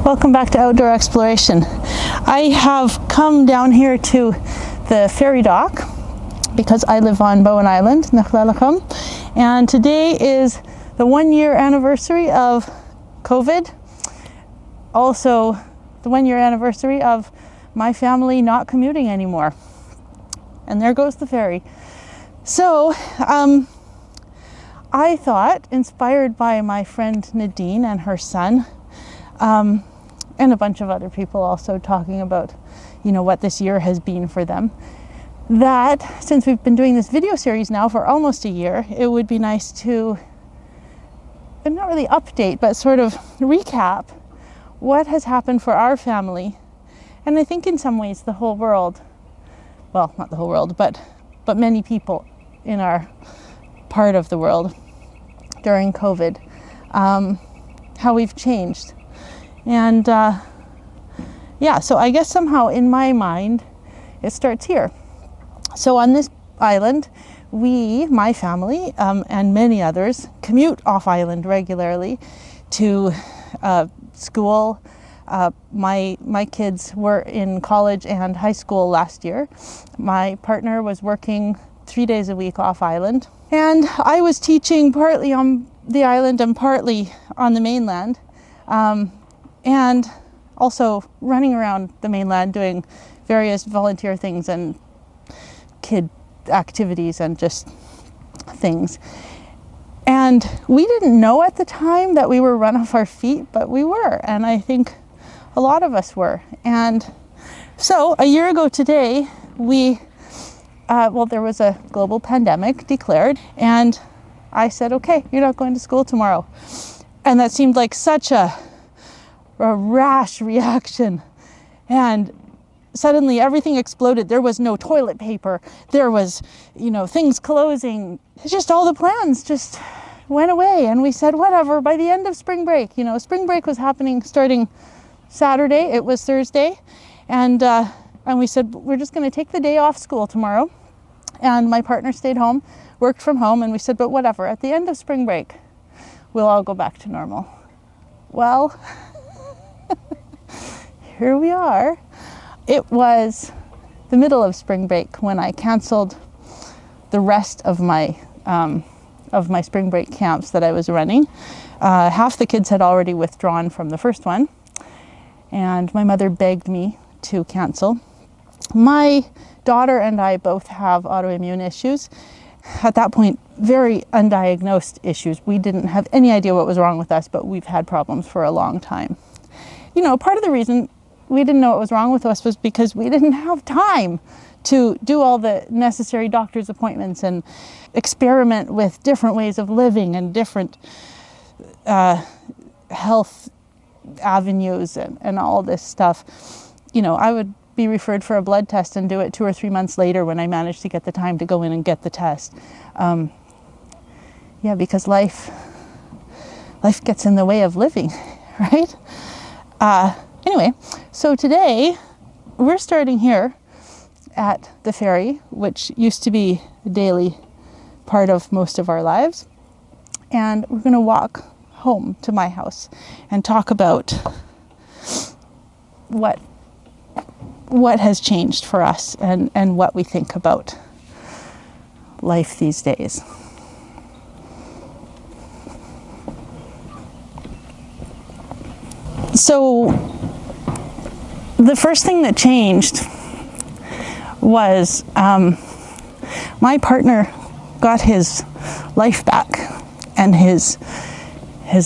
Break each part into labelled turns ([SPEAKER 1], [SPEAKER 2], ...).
[SPEAKER 1] Welcome back to Outdoor Exploration. I have come down here to the ferry dock because I live on Bowen Island, and today is the 1-year anniversary of COVID. Also, the 1-year anniversary of my family not commuting anymore. And there goes the ferry. So, I thought, inspired by my friend Nadine and her son, and a bunch of other people also talking about, what this year has been for them, that since we've been doing this video series now for almost a year, it would be nice to, not really update, but sort of recap what has happened for our family. And I think in some ways the whole world, well, not the whole world, but many people in our part of the world during COVID, how we've changed. And so I guess somehow in my mind, it starts here. So on this island, we, my family, and many others, commute off island regularly to school. My kids were in college and high school last year. My partner was working 3 days a week off island. And I was teaching partly on the island and partly on the mainland. And also running around the mainland doing various volunteer things and kid activities and just things. And we didn't know at the time that we were run off our feet, but we were. And I think a lot of us were. And so a year ago today, there was a global pandemic declared. And I said, okay, you're not going to school tomorrow. And that seemed like such a rash reaction, and suddenly everything exploded. There was no toilet paper, there was things closing. It's just all the plans just went away, and we said whatever. By the end of spring break, spring break was starting Saturday. It was Thursday, and we said we're just going to take the day off school tomorrow. And my partner stayed home, worked from home, and we said, but whatever, at the end of spring break we'll all go back to normal. Well, here we are. It was the middle of spring break when I canceled the rest of my spring break camps that I was running. Half the kids had already withdrawn from the first one, and my mother begged me to cancel. My daughter and I both have autoimmune issues. At that point, very undiagnosed issues. We didn't have any idea what was wrong with us, but we've had problems for a long time. Part of the reason we didn't know what was wrong with us was because we didn't have time to do all the necessary doctor's appointments and experiment with different ways of living and different health avenues and all this stuff. I would be referred for a blood test and do it 2 or 3 months later when I managed to get the time to go in and get the test. Because life gets in the way of living, right? Anyway, so today we're starting here at the ferry, which used to be a daily part of most of our lives. And we're going to walk home to my house and talk about what has changed for us and what we think about life these days. So the first thing that changed was my partner got his life back, and his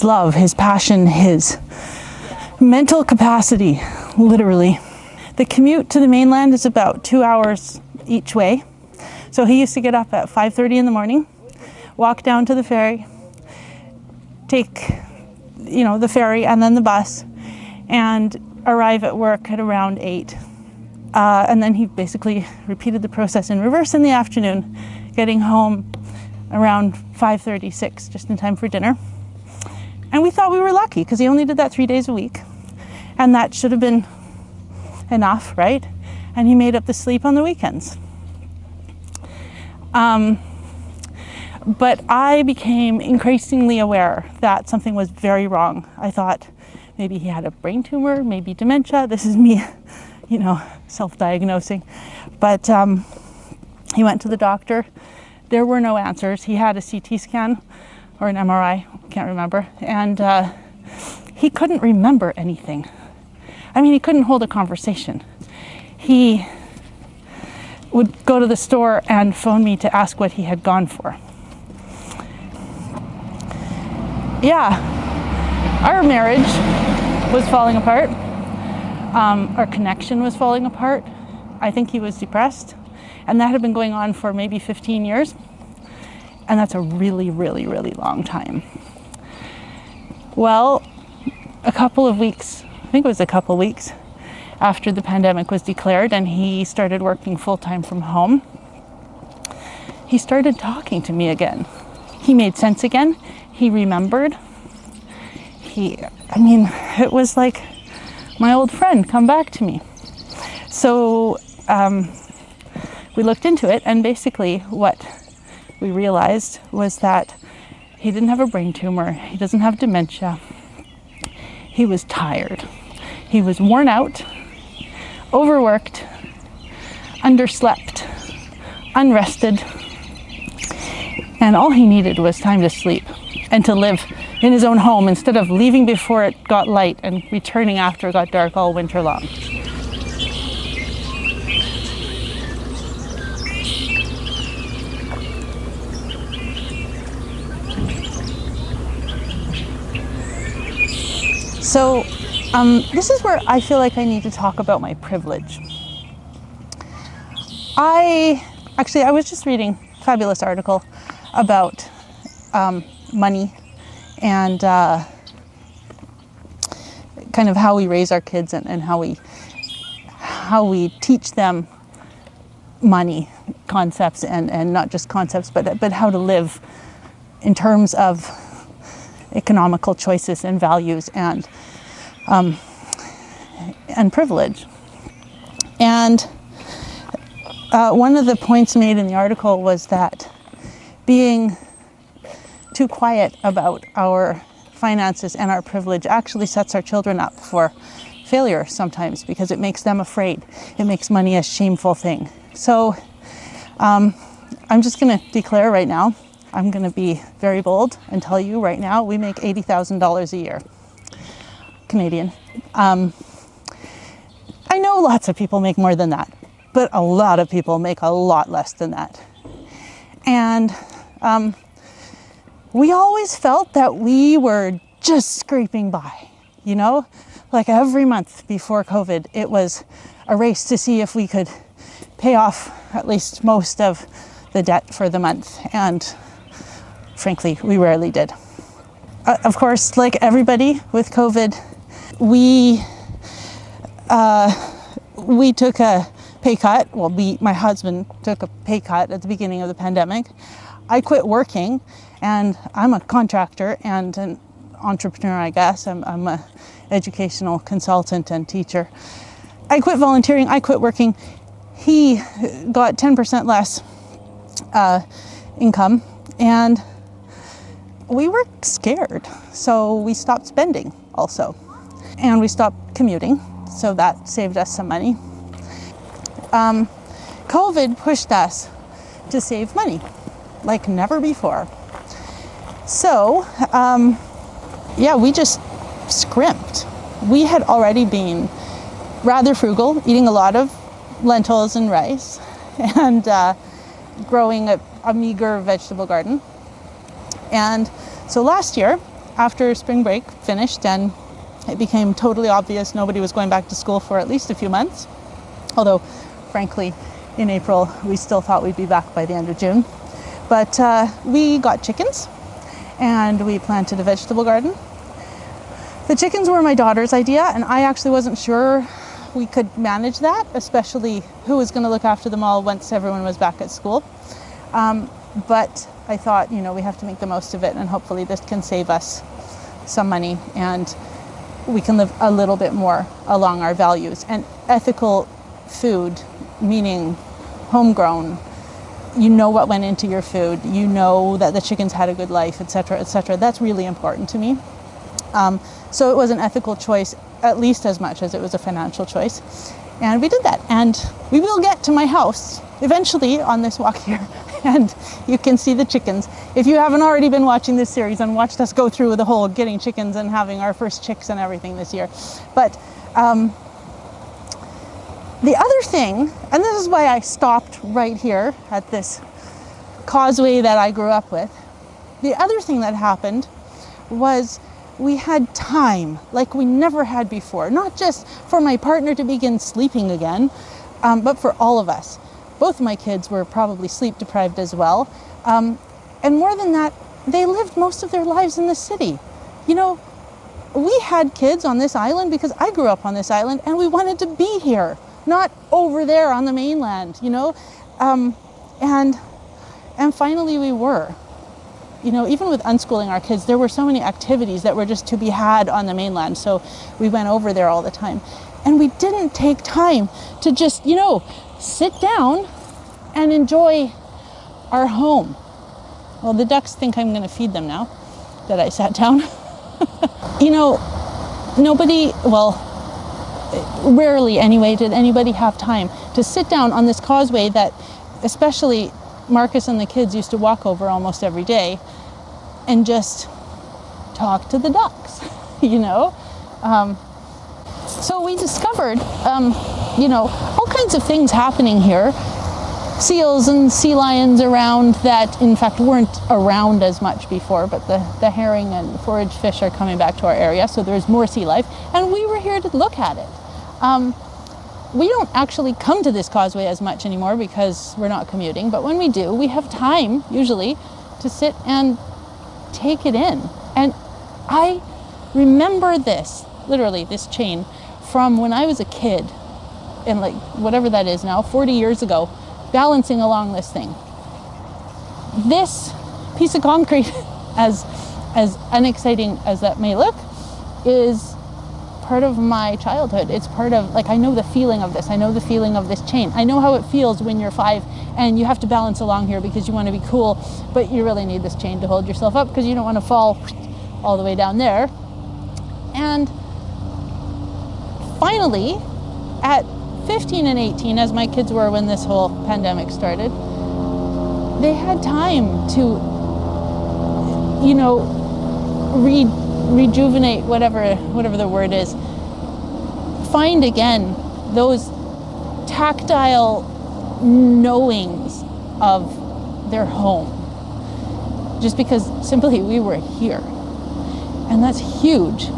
[SPEAKER 1] love, his passion, his mental capacity, literally. The commute to the mainland is about 2 hours each way. So he used to get up at 5:30 in the morning, walk down to the ferry, take the ferry and then the bus, and arrive at work at around 8. And then he basically repeated the process in reverse in the afternoon, getting home around 5:30, 6, just in time for dinner. And we thought we were lucky because he only did that 3 days a week. And that should have been enough, right? And he made up the sleep on the weekends. But I became increasingly aware that something was very wrong. I thought Maybe he had a brain tumor, maybe dementia. This is me, self-diagnosing. But he went to the doctor. There were no answers. He had a CT scan or an MRI, can't remember. And he couldn't remember anything. I mean, he couldn't hold a conversation. He would go to the store and phone me to ask what he had gone for. Yeah, our marriage was falling apart. Our connection was falling apart. I think he was depressed. And that had been going on for maybe 15 years. And that's a really, really, really long time. Well, a couple of weeks after the pandemic was declared and he started working full-time from home, he started talking to me again. He made sense again. He remembered. It was like my old friend come back to me. So we looked into it, and basically what we realized was that he didn't have a brain tumor. He doesn't have dementia. He was tired. He was worn out, overworked, underslept, unrested, and all he needed was time to sleep and to live in his own home instead of leaving before it got light and returning after it got dark all winter long. So this is where I feel like I need to talk about my privilege. I was just reading a fabulous article about money and kind of how we raise our kids and how we teach them money concepts and not just concepts, but how to live in terms of economical choices and values and privilege. And one of the points made in the article was that being too quiet about our finances and our privilege actually sets our children up for failure sometimes because it makes them afraid. It makes money a shameful thing. So I'm just going to declare right now, I'm going to be very bold and tell you right now, we make $80,000 a year, Canadian. I know lots of people make more than that, but a lot of people make a lot less than that. And we always felt that we were just scraping by, like every month before COVID, it was a race to see if we could pay off at least most of the debt for the month. And frankly, we rarely did. Of course, like everybody with COVID, we took a pay cut. Well, my husband took a pay cut at the beginning of the pandemic. I quit working, and I'm a contractor and an entrepreneur, I guess. I'm an educational consultant and teacher. I quit volunteering. I quit working. He got 10% less income, and we were scared. So we stopped spending also, and we stopped commuting. So that saved us some money. COVID pushed us to save money like never before. So, we just scrimped. We had already been rather frugal, eating a lot of lentils and rice, and growing a meager vegetable garden. And so last year, after spring break finished and it became totally obvious nobody was going back to school for at least a few months, although frankly, in April, we still thought we'd be back by the end of June. But we got chickens and we planted a vegetable garden. The chickens were my daughter's idea, and I actually wasn't sure we could manage that, especially who was going to look after them all once everyone was back at school. But I thought, we have to make the most of it, and hopefully this can save us some money and we can live a little bit more along our values. And ethical food, meaning homegrown, what went into your food, that the chickens had a good life, etc., etc. That's really important to me. So it was an ethical choice at least as much as it was a financial choice. And we did that. And we will get to my house eventually on this walk here. And you can see the chickens. If you haven't already been watching this series and watched us go through the whole getting chickens and having our first chicks and everything this year. But the other thing, and this is why I stopped right here at this causeway that I grew up with. The other thing that happened was we had time like we never had before, not just for my partner to begin sleeping again, but for all of us. Both of my kids were probably sleep deprived as well. And more than that, they lived most of their lives in the city. You know, we had kids on this island because I grew up on this island and we wanted to be here, not over there on the mainland, you know. And finally we were. You know, even with unschooling our kids, there were so many activities that were just to be had on the mainland. So we went over there all the time. And we didn't take time to just, you know, sit down and enjoy our home. Well, the ducks think I'm going to feed them now that I sat down. You know, nobody, well, rarely anyway, did anybody have time to sit down on this causeway that especially Marcus and the kids used to walk over almost every day and just talk to the ducks, you know. So we discovered, you know, all kinds of things happening here. Seals and sea lions around that, in fact, weren't around as much before, but the herring and forage fish are coming back to our area, so there's more sea life, and we were here to look at it. We don't actually come to this causeway as much anymore because we're not commuting, but when we do, we have time, usually, to sit and take it in. And I remember this, literally, this chain, from when I was a kid, and like, whatever that is now, 40 years ago, balancing along this thing. This piece of concrete, as unexciting as that may look, is part of my childhood. It's part of, like, I know the feeling of this. I know the feeling of this chain. I know how it feels when you're 5 and you have to balance along here because you want to be cool, but you really need this chain to hold yourself up because you don't want to fall all the way down there. And finally, at 15 and 18, as my kids were when this whole pandemic started, they had time to, you know, rejuvenate, whatever the word is, find again those tactile knowings of their home, just because simply we were here, and that's huge.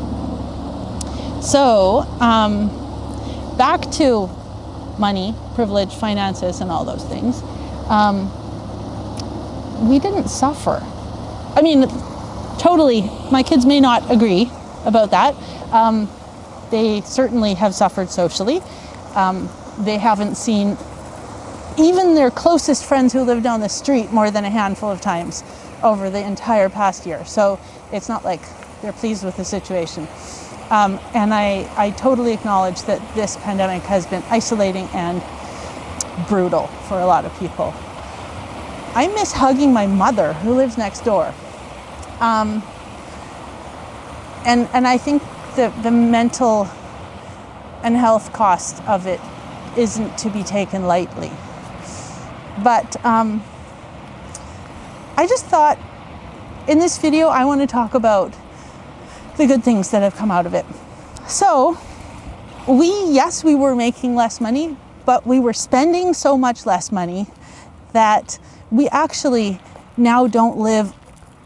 [SPEAKER 1] So back to money, privilege, finances, and all those things. We didn't suffer. I mean, totally, my kids may not agree about that. They certainly have suffered socially. They haven't seen even their closest friends who live down the street more than a handful of times over the entire past year. So it's not like they're pleased with the situation. And I totally acknowledge that this pandemic has been isolating and brutal for a lot of people. I miss hugging my mother who lives next door. And I think the mental and health cost of it isn't to be taken lightly. But I just thought in this video I want to talk about the good things that have come out of it. So yes, we were making less money, but we were spending so much less money that we actually now don't live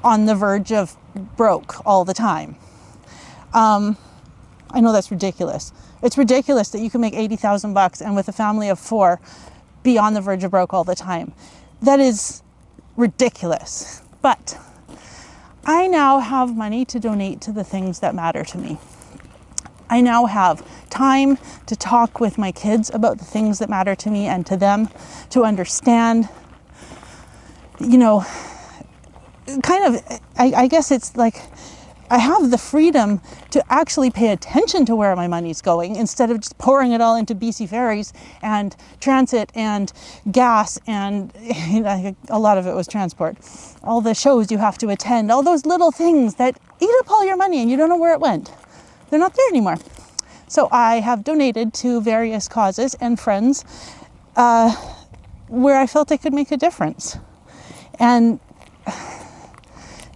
[SPEAKER 1] on the verge of broke all the time. I know that's ridiculous. It's ridiculous that you can make $80,000 and with a family of 4 be on the verge of broke all the time. That is ridiculous. But I now have money to donate to the things that matter to me. I now have time to talk with my kids about the things that matter to me and to them, to understand, you know, kind of, I guess it's like I have the freedom to actually pay attention to where my money's going instead of just pouring it all into BC ferries and transit and gas and a lot of it was transport. All the shows you have to attend, all those little things that eat up all your money and you don't know where it went. They're not there anymore. So I have donated to various causes and friends where I felt I could make a difference. And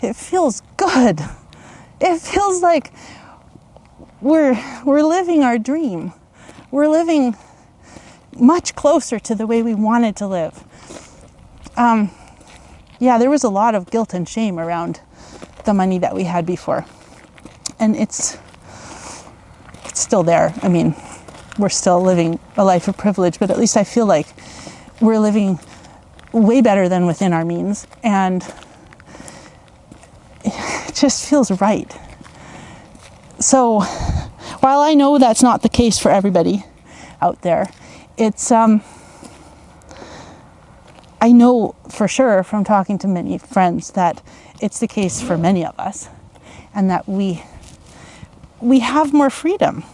[SPEAKER 1] it feels good. It feels like we're living our dream. We're living much closer to the way we wanted to live. Yeah, there was a lot of guilt and shame around the money that we had before. And it's still there. I mean, we're still living a life of privilege, but at least I feel like we're living way better than within our means. And it just feels right. So while I know that's not the case for everybody out there, it's I know for sure from talking to many friends that it's the case for many of us, and that we have more freedom.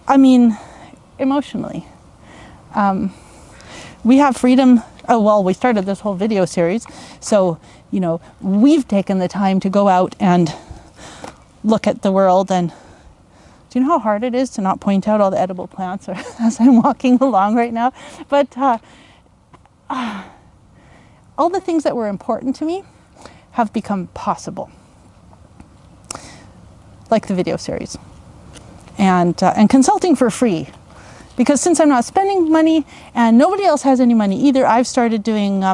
[SPEAKER 1] I mean, emotionally. We have freedom. Oh, well, we started this whole video series, so, you know, we've taken the time to go out and look at the world. And do you know how hard it is to not point out all the edible plants as I'm walking along right now? But all the things that were important to me have become possible, like the video series and consulting for free. Because since I'm not spending money and nobody else has any money either, I've started doing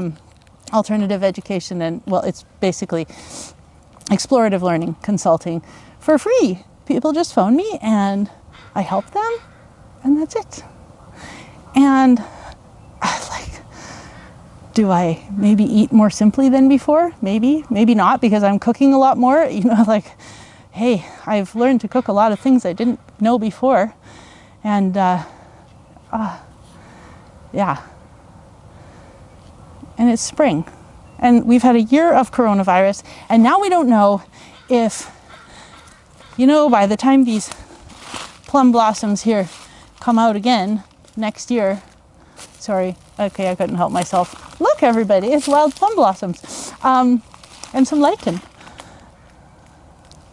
[SPEAKER 1] alternative education, and well, it's basically explorative learning consulting for free. People just phone me and I help them, and that's it. And do I maybe eat more simply than before? Maybe not, because I'm cooking a lot more. You know, like, hey, I've learned to cook a lot of things I didn't know before. And yeah. And it's spring. And we've had a year of coronavirus, and now we don't know if, you know, by the time these plum blossoms here come out again next year. Sorry, okay, I couldn't help myself. Look, everybody, it's wild plum blossoms and some lichen.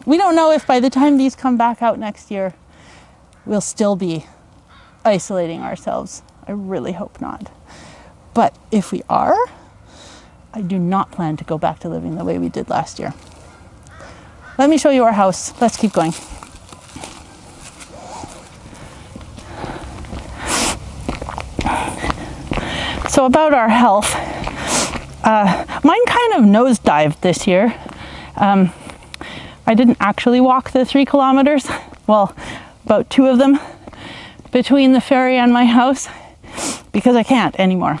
[SPEAKER 1] We don't know if by the time these come back out next year, we'll still be isolating ourselves. I really hope not. But if we are, I do not plan to go back to living the way we did last year. Let me show you our house. Let's keep going. So about our health, mine kind of nosedived this year. I didn't actually walk the 3 kilometers, well, about 2 of them between the ferry and my house, because I can't anymore.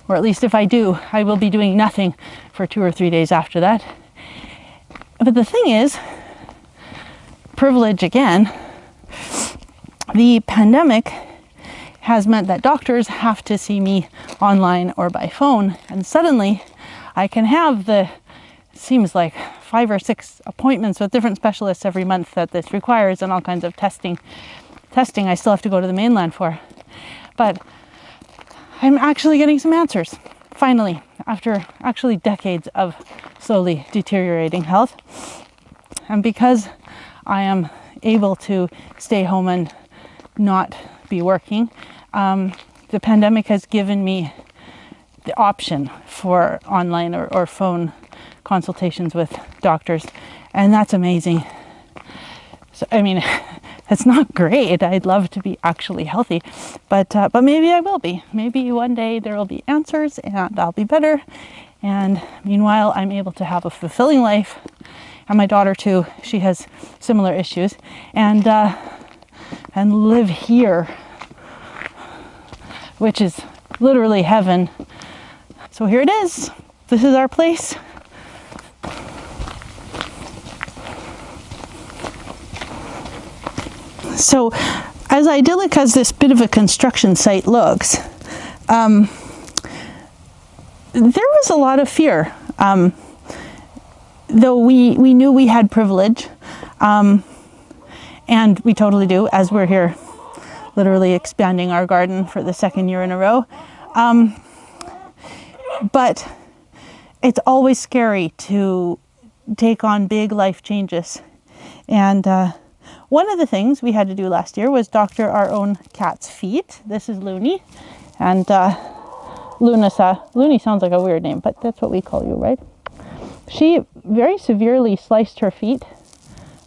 [SPEAKER 1] Or at least if I do, I will be doing nothing for 2 or 3 days after that. But the thing is, privilege again, the pandemic has meant that doctors have to see me online or by phone, and suddenly I can have seems like 5 or 6 appointments with different specialists every month that this requires, and all kinds of testing I still have to go to the mainland for. But I'm actually getting some answers, finally, after actually decades of slowly deteriorating health. And because I am able to stay home and not be working, the pandemic has given me the option for online or phone consultations with doctors, and that's amazing. So, I mean, it's not great. I'd love to be actually healthy, but maybe I will be. Maybe one day there will be answers and I'll be better. And meanwhile, I'm able to have a fulfilling life. And my daughter too, she has similar issues, and live here, which is literally heaven. So here it is. This is our place. So as idyllic as this bit of a construction site looks, there was a lot of fear. though we knew we had privilege, and we totally do, as we're here literally expanding our garden for the second year in a row. But it's always scary to take on big life changes. And one of the things we had to do last year was doctor our own cat's feet. This is Looney. And Looney sounds like a weird name, but that's what we call you, right? She very severely sliced her feet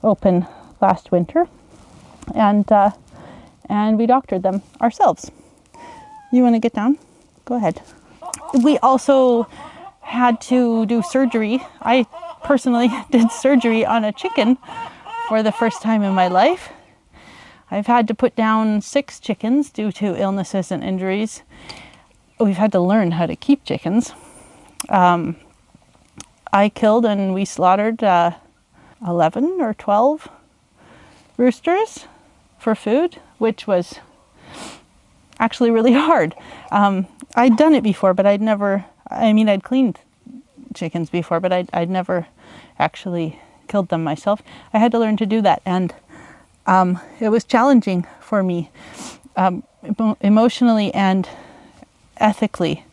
[SPEAKER 1] open last winter. And we doctored them ourselves. You want to get down? Go ahead. We also had to do surgery. I personally did surgery on a chicken for the first time in my life. I've had to put down 6 chickens due to illnesses and injuries. We've had to learn how to keep chickens. I killed and we slaughtered 11 or 12 roosters for food, which was actually really hard. I'd done it before, but I'd cleaned chickens before, but I'd never actually killed them myself. I had to learn to do that, and it was challenging for me, emotionally and ethically,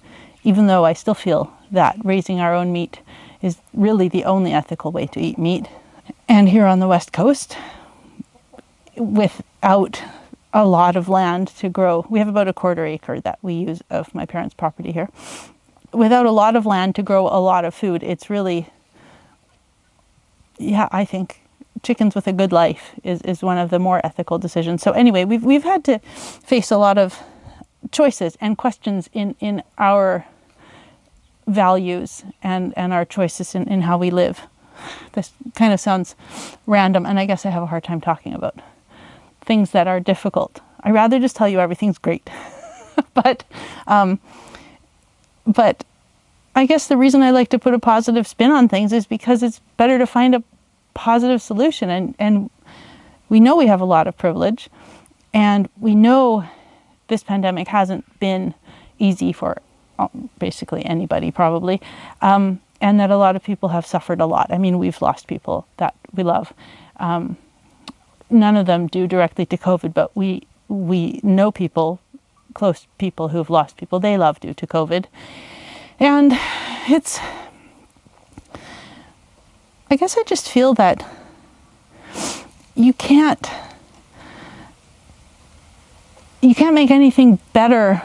[SPEAKER 1] even though I still feel that raising our own meat is really the only ethical way to eat meat. And here on the West Coast, without a lot of land to grow, we have about a 1/4 acre that we use of my parents' property here. Without a lot of land to grow a lot of food, it's really, I think chickens with a good life is one of the more ethical decisions. So anyway, we've had to face a lot of choices and questions in our values and our choices in how we live. This kind of sounds random, and I guess I have a hard time talking about things that are difficult. I'd rather just tell you everything's great. But I guess the reason I like to put a positive spin on things is because it's better to find a positive solution. And we know we have a lot of privilege, and we know this pandemic hasn't been easy for basically anybody probably, and that a lot of people have suffered a lot. I mean, we've lost people that we love. None of them due directly to COVID, but we know people, close people who've lost people they love due to COVID. And I guess I just feel that you can't make anything better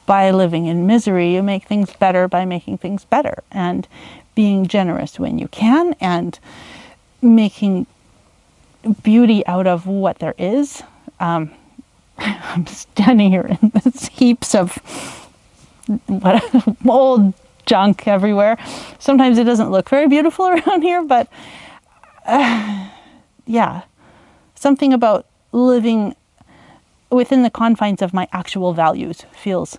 [SPEAKER 1] by living in misery. You make things better by making things better and being generous when you can and making beauty out of what there is. I'm standing here in this heaps of old junk everywhere. Sometimes it doesn't look very beautiful around here, but something about living within the confines of my actual values feels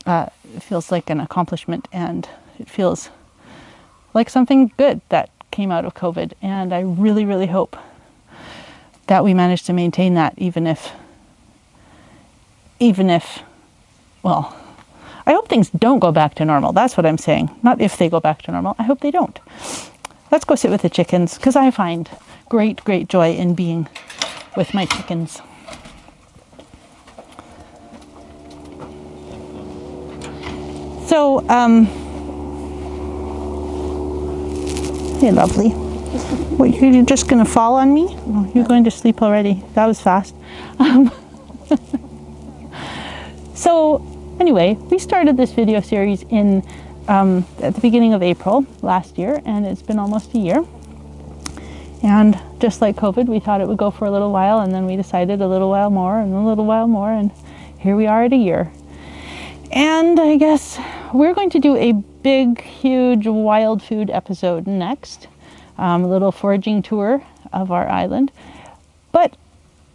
[SPEAKER 1] like an accomplishment, and it feels like something good that came out of COVID. And I really, really hope that we manage to maintain that, even if, well, I hope things don't go back to normal. That's what I'm saying. Not if they go back to normal. I hope they don't. Let's go sit with the chickens, because I find great, great joy in being with my chickens. So, hey, lovely. What, you're just going to fall on me? Oh, you're going to sleep already. That was fast. So, anyway, we started this video series at the beginning of April last year, and it's been almost a year. And just like COVID, we thought it would go for a little while, and then we decided a little while more, and a little while more, and here we are at a year. And I guess we're going to do a big, huge wild food episode next. A little foraging tour of our island. But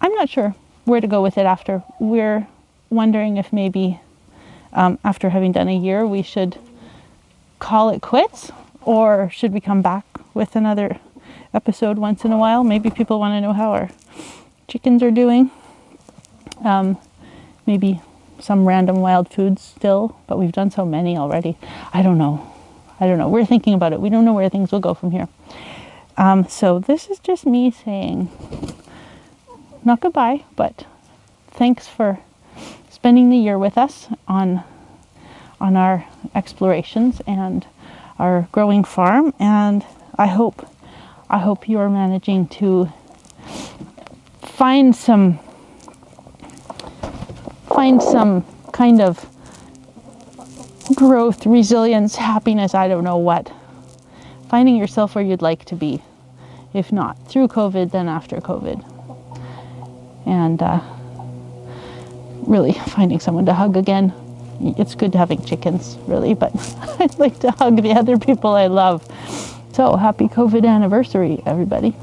[SPEAKER 1] I'm not sure where to go with it after. We're wondering if maybe after having done a year, we should call it quits, or should we come back with another episode once in a while? Maybe people want to know how our chickens are doing. Maybe some random wild foods still, but we've done so many already. I don't know. We're thinking about it. We don't know where things will go from here. So this is just me saying, not goodbye, but thanks for spending the year with us on our explorations and our growing farm. And I hope you are managing to find some kind of growth, resilience, happiness, I don't know what. Finding yourself where you'd like to be. If not through COVID, then after COVID. And really finding someone to hug again. It's good having chickens, really, but I'd like to hug the other people I love. So happy COVID anniversary, everybody.